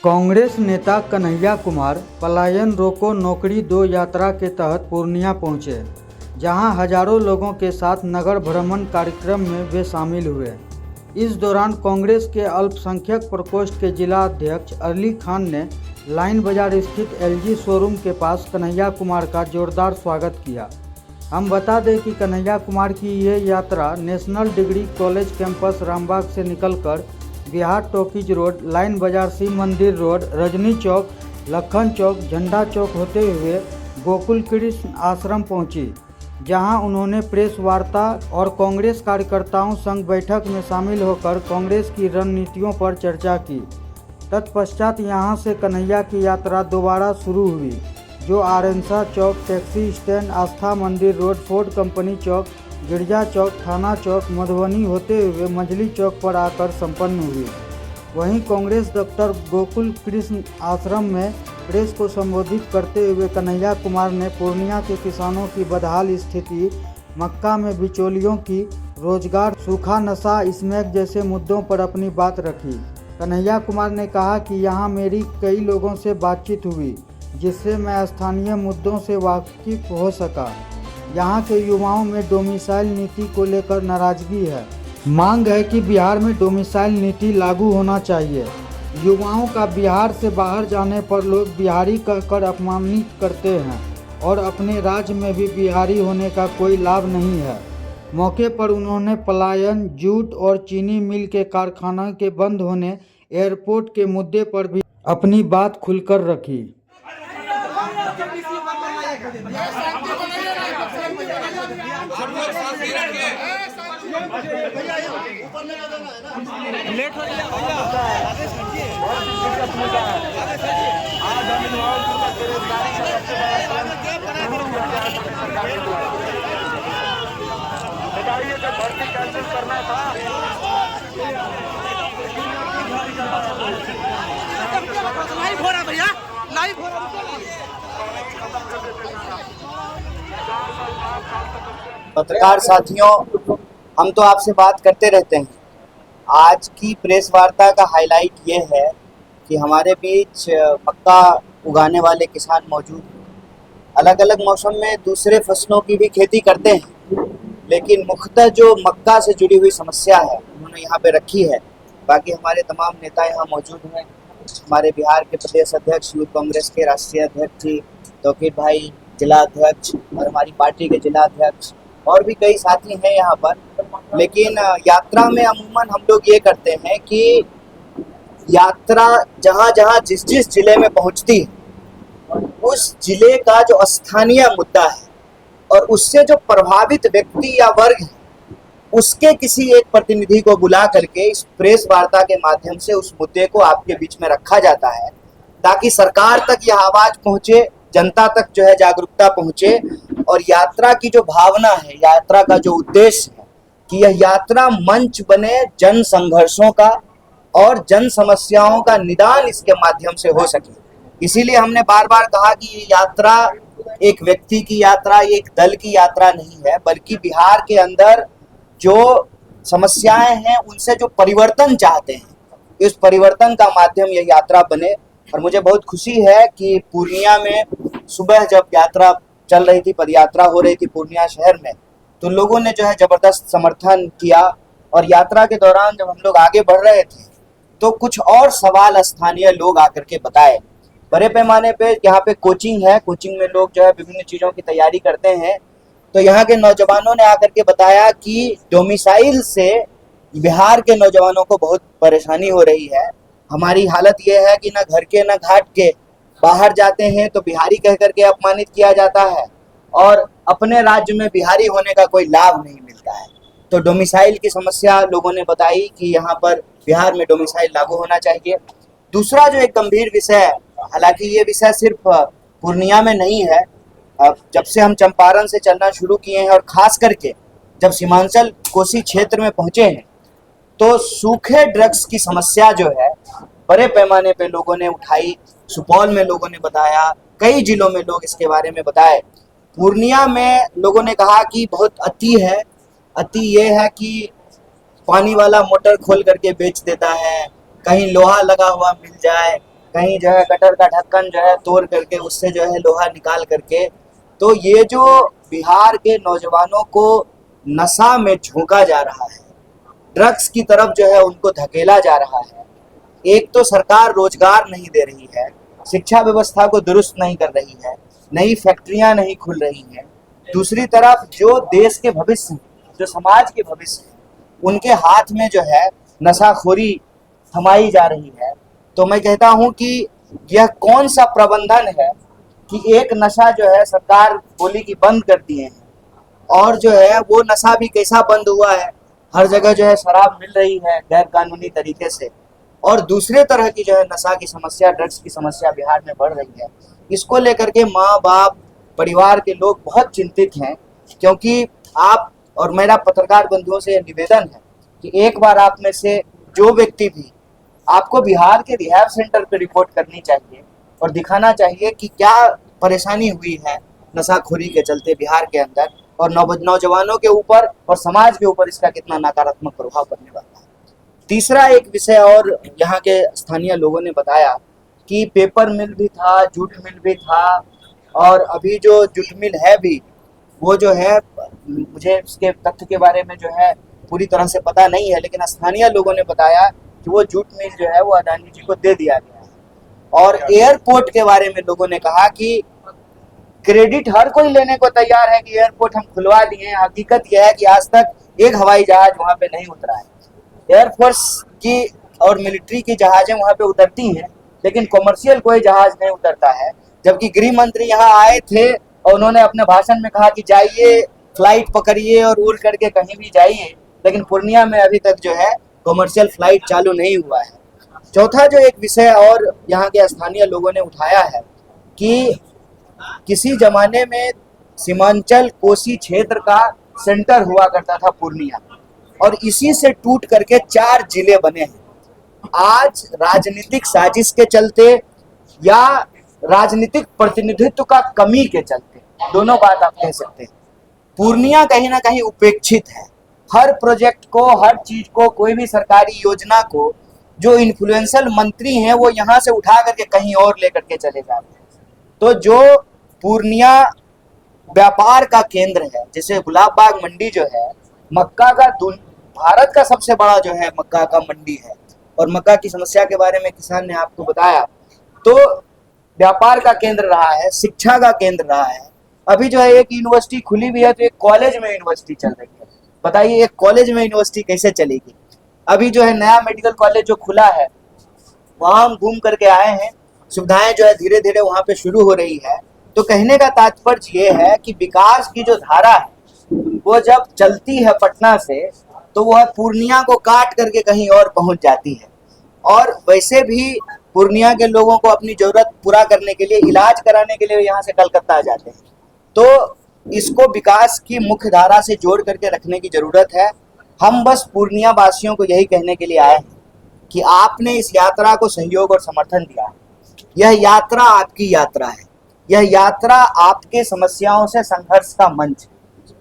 कांग्रेस नेता कन्हैया कुमार पलायन रोको नौकरी दो यात्रा के तहत पूर्णिया पहुंचे, जहां हजारों लोगों के साथ नगर भ्रमण कार्यक्रम में वे शामिल हुए। इस दौरान कांग्रेस के अल्पसंख्यक प्रकोष्ठ के जिला अध्यक्ष अली खान ने लाइन बाजार स्थित एलजी शोरूम के पास कन्हैया कुमार का जोरदार स्वागत किया। हम बता दें कि कन्हैया कुमार की ये यात्रा national degree college campus Rambagh से निकलकर बिहार टॉकीज रोड, लाइन बाजार, शिव मंदिर रोड, रजनी चौक, लखन चौक, झंडा चौक होते हुए गोकुल कृष्ण आश्रम पहुंची, जहां उन्होंने प्रेस वार्ता और कांग्रेस कार्यकर्ताओं संग बैठक में शामिल होकर कांग्रेस की रणनीतियों पर चर्चा की। तत्पश्चात यहां से कन्हैया की यात्रा दोबारा शुरू हुई, जो आरएनसा चौक, टैक्सी स्टैंड, आस्था मंदिर रोड, फोर्ड कंपनी चौक, गिरजा चौक, थाना चौक, मधुबनी होते हुए मंझली चौक पर आकर संपन्न हुई। वहीं कांग्रेस दफ्तर गोकुल कृष्ण आश्रम में प्रेस को संबोधित करते हुए कन्हैया कुमार ने पूर्णिया के किसानों की बदहाल स्थिति, मक्का में बिचौलियों की, रोजगार, सूखा, नशा, स्मैक जैसे मुद्दों पर अपनी बात रखी। कन्हैया कुमार ने कहा कि यहाँ मेरी कई लोगों से बातचीत हुई, जिससे मैं स्थानीय मुद्दों से वाकिफ हो सका। यहाँ के युवाओं में डोमिसाइल नीति को लेकर नाराजगी है। मांग है कि बिहार में डोमिसाइल नीति लागू होना चाहिए। युवाओं का बिहार से बाहर जाने पर लोग बिहारी कहकर अपमानित करते हैं और अपने राज्य में भी बिहारी होने का कोई लाभ नहीं है। मौके पर उन्होंने पलायन, जूट और चीनी मिल के कारखाना के बंद होने, एयरपोर्ट के मुद्दे पर भी अपनी बात खुलकर रखी। लेट हो जाएगा भर्ती कैंसिल करना था। लाइव हो रहा भैया, लाइव हो रहा। पत्रकार साथियों, हम तो आपसे बात करते रहते हैं। आज की प्रेस वार्ता का हाईलाइट ये है कि हमारे बीच मक्का उगाने वाले किसान मौजूद हैं। अलग अलग मौसम में दूसरे फसलों की भी खेती करते हैं, लेकिन मुख्यतः जो मक्का से जुड़ी हुई समस्या है उन्होंने यहाँ पे रखी है। बाकी हमारे तमाम नेता यहाँ मौजूद हैं। हमारे बिहार के प्रदेश अध्यक्ष यूथ कांग्रेस के राष्ट्रीय अध्यक्ष जी तौकीर भाई, जिला अध्यक्ष, और हमारी पार्टी के जिला अध्यक्ष, और भी कई साथी हैं यहाँ पर। लेकिन यात्रा में अमूमन हम लोग ये करते हैं कि यात्रा जहाँ जहाँ जिस जिस जिले में पहुँचती है उस जिले का जो स्थानीय मुद्दा है और उससे जो प्रभावित व्यक्ति या वर्ग है उसके किसी एक प्रतिनिधि को बुला करके इस प्रेस वार्ता के माध्यम से उस मुद्दे को आपके बीच में रखा जाता है, ताकि सरकार तक यह आवाज पहुँचे, जनता तक जो है जागरूकता पहुँचे। और यात्रा की जो भावना है, यात्रा का जो उद्देश्य है कि यह यात्रा मंच बने जन संघर्षों का और जन समस्याओं का निदान इसके माध्यम से हो सके। इसीलिए हमने बार बार कहा कि ये यात्रा एक व्यक्ति की यात्रा, एक दल की यात्रा नहीं है, बल्कि बिहार के अंदर जो समस्याएं हैं उनसे जो परिवर्तन चाहते हैं, इस परिवर्तन का माध्यम यह यात्रा बने। और मुझे बहुत खुशी है कि पूर्णिया में सुबह जब यात्रा चल रही थी, पदयात्रा हो रही थी पूर्णिया शहर में, तो लोगों ने जो है जबरदस्त समर्थन किया। और यात्रा के दौरान जब हम लोग आगे बढ़ रहे थे तो कुछ और सवाल स्थानीय लोग आकर के बताए। बड़े पैमाने पे यहाँ पे कोचिंग है, कोचिंग में लोग जो है विभिन्न चीज़ों की तैयारी करते हैं। तो यहाँ के नौजवानों ने आकर के बताया कि डोमिसाइल से बिहार के नौजवानों को बहुत परेशानी हो रही है। हमारी हालत ये है कि ना घर के ना घाट के, बाहर जाते हैं तो बिहारी कह करके अपमानित किया जाता है और अपने राज्य में बिहारी होने का कोई लाभ नहीं मिलता है। तो डोमिसाइल की समस्या लोगों ने बताई कि यहाँ पर बिहार में डोमिसाइल लागू होना चाहिए। दूसरा जो एक गंभीर विषय है, हालांकि ये विषय सिर्फ पूर्णिया में नहीं है, जब से हम चंपारण से चलना शुरू किए हैं और खास करके जब सीमांचल कोसी क्षेत्र में पहुंचे हैं तो सूखे ड्रग्स की समस्या जो है बड़े पैमाने पे लोगों ने उठाई। सुपौल में लोगों ने बताया, कई जिलों में लोग इसके बारे में बताए। पूर्णिया में लोगों ने कहा कि बहुत अति है। अति ये है कि पानी वाला मोटर खोल करके बेच देता है, कहीं लोहा लगा हुआ मिल जाए, कहीं जो है गटर का ढक्कन जो है तोड़ करके उससे जो है लोहा निकाल करके। तो ये जो बिहार के नौजवानों को नशा में झोंका जा रहा है, ड्रग्स की तरफ जो है उनको धकेला जा रहा है। एक तो सरकार रोजगार नहीं दे रही है, शिक्षा व्यवस्था को दुरुस्त नहीं कर रही है, नई फैक्ट्रियां नहीं खुल रही हैं। दूसरी तरफ जो देश के भविष्य हैं, जो समाज के भविष्य हैं, उनके हाथ में जो है नशाखोरी थमाई जा रही है। तो मैं कहता हूं कि यह कौन सा प्रबंधन है कि एक नशा जो है सरकार बोली कि बंद कर दिए हैं, और जो है वो नशा भी कैसा बंद हुआ है, हर जगह जो है शराब मिल रही है गैर कानूनी तरीके से, और दूसरे तरह की जो है नशा की समस्या, ड्रग्स की समस्या बिहार में बढ़ रही है। इसको लेकर के माँ बाप, परिवार के लोग बहुत चिंतित हैं, क्योंकि आप और मेरा पत्रकार बंधुओं से निवेदन है कि एक बार आप में से जो व्यक्ति भी, आपको बिहार के रिहैब सेंटर पे रिपोर्ट करनी चाहिए और दिखाना चाहिए कि क्या परेशानी हुई है नशाखोरी के चलते बिहार के अंदर, और नौजवानों के ऊपर और समाज के ऊपर इसका कितना नकारात्मक प्रभाव पड़ने वाला है। तीसरा एक विषय और यहाँ के स्थानीय लोगों ने बताया कि पेपर मिल भी था, जूट मिल भी था, और अभी जो जूट मिल है भी वो जो है, मुझे इसके तथ्य के बारे में जो है पूरी तरह से पता नहीं है, लेकिन स्थानीय लोगों ने बताया कि वो जूट मिल जो है वो अदानी जी को दे दिया गया है। और एयरपोर्ट के बारे में लोगों ने कहा कि क्रेडिट हर कोई लेने को तैयार है कि एयरपोर्ट हम खुलवा दिए, हकीकत यह है कि आज तक एक हवाई जहाज वहाँ पे नहीं उतरा है। एयरफोर्स की और मिलिट्री की जहाजें वहाँ पे उतरती हैं, लेकिन कॉमर्शियल कोई जहाज नहीं उतरता है। जबकि गृह मंत्री यहाँ आए थे और उन्होंने अपने भाषण में कहा कि जाइए फ्लाइट पकड़िए और उड़ करके कहीं भी जाइए, लेकिन पूर्णिया में अभी तक जो है कॉमर्शियल फ्लाइट चालू नहीं हुआ है। चौथा जो एक विषय और यहाँ के स्थानीय लोगों ने उठाया है कि किसी जमाने में सीमांचल कोसी क्षेत्र का सेंटर हुआ करता था पूर्णिया, और इसी से टूट करके 4 जिले बने हैं। आज राजनीतिक साजिश के चलते या राजनीतिक प्रतिनिधित्व का कमी के चलते, दोनों बात आप कह सकते हैं, पूर्णिया कहीं ना कहीं उपेक्षित है। हर प्रोजेक्ट को, हर चीज को, कोई भी सरकारी योजना को जो इन्फ्लुएंशियल मंत्री हैं वो यहाँ से उठा करके कहीं और लेकर के चले जाते हैं। तो जो पूर्णिया व्यापार का केंद्र है, जैसे गुलाब बाग मंडी जो है, मक्का का भारत का सबसे बड़ा जो है मक्का का मंडी है, और मक्का की समस्या के बारे में किसान ने आपको बताया। तो व्यापार का केंद्र रहा है, शिक्षा का केंद्र रहा है। अभी जो है एक यूनिवर्सिटी खुली भी है, तो एक कॉलेज में यूनिवर्सिटी चल रही है। बताइए एक कॉलेज में यूनिवर्सिटी कैसे चलेगी। अभी जो है नया मेडिकल कॉलेज जो खुला है, वहाँ हम घूम करके आए हैं, सुविधाएं जो है धीरे धीरे वहाँ पे शुरू हो रही है। तो कहने का तात्पर्य ये है कि विकास की जो धारा है वो जब चलती है पटना से, तो वह पूर्णिया को काट करके कहीं और पहुंच जाती है। और वैसे भी पूर्णिया के लोगों को अपनी जरूरत पूरा करने के लिए, इलाज कराने के लिए यहाँ से कलकत्ता आ जाते हैं। तो इसको विकास की मुख्य धारा से जोड़ करके रखने की जरूरत है। हम बस पूर्णिया वासियों को यही कहने के लिए आए हैं कि आपने इस यात्रा को सहयोग और समर्थन दिया है। यह यात्रा आपकी यात्रा है, यह यात्रा आपके समस्याओं से संघर्ष का मंच।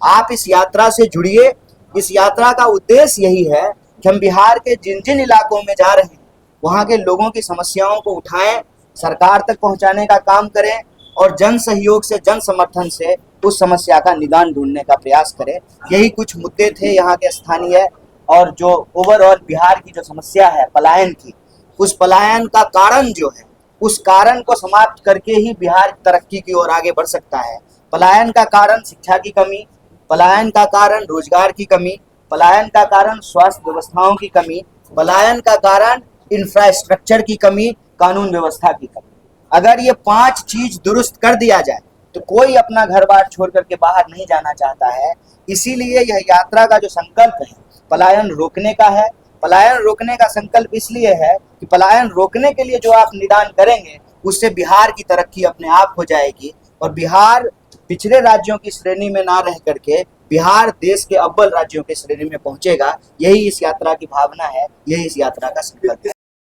आप इस यात्रा से जुड़िए। इस यात्रा का उद्देश्य यही है कि हम बिहार के जिन जिन इलाकों में जा रहे हैं वहाँ के लोगों की समस्याओं को उठाएं, सरकार तक पहुँचाने का काम करें, और जन सहयोग से, जन समर्थन से उस समस्या का निदान ढूंढने का प्रयास करें। यही कुछ मुद्दे थे यहाँ के स्थानीय, और जो ओवरऑल बिहार की जो समस्या है पलायन की, उस पलायन का कारण जो है, उस कारण को समाप्त करके ही बिहार तरक्की की ओर आगे बढ़ सकता है। पलायन का कारण शिक्षा की कमी, पलायन का कारण रोजगार की कमी, पलायन का कारण स्वास्थ्य व्यवस्थाओं की कमी, पलायन का कारण इंफ्रास्ट्रक्चर की कमी, कानून व्यवस्था की कमी। अगर ये 5 चीज दुरुस्त कर दिया जाए तो कोई अपना घर बार छोड़ करके बाहर नहीं जाना चाहता है। इसीलिए यह यात्रा का जो संकल्प है पलायन रोकने का है। पलायन रोकने का संकल्प इसलिए है कि पलायन रोकने के लिए जो आप निदान करेंगे उससे बिहार की तरक्की अपने आप हो जाएगी, और बिहार पिछड़े राज्यों की श्रेणी में ना रह करके बिहार देश के अव्वल राज्यों की श्रेणी में पहुंचेगा। यही इस यात्रा की भावना है, यही इस यात्रा का संकल्प है।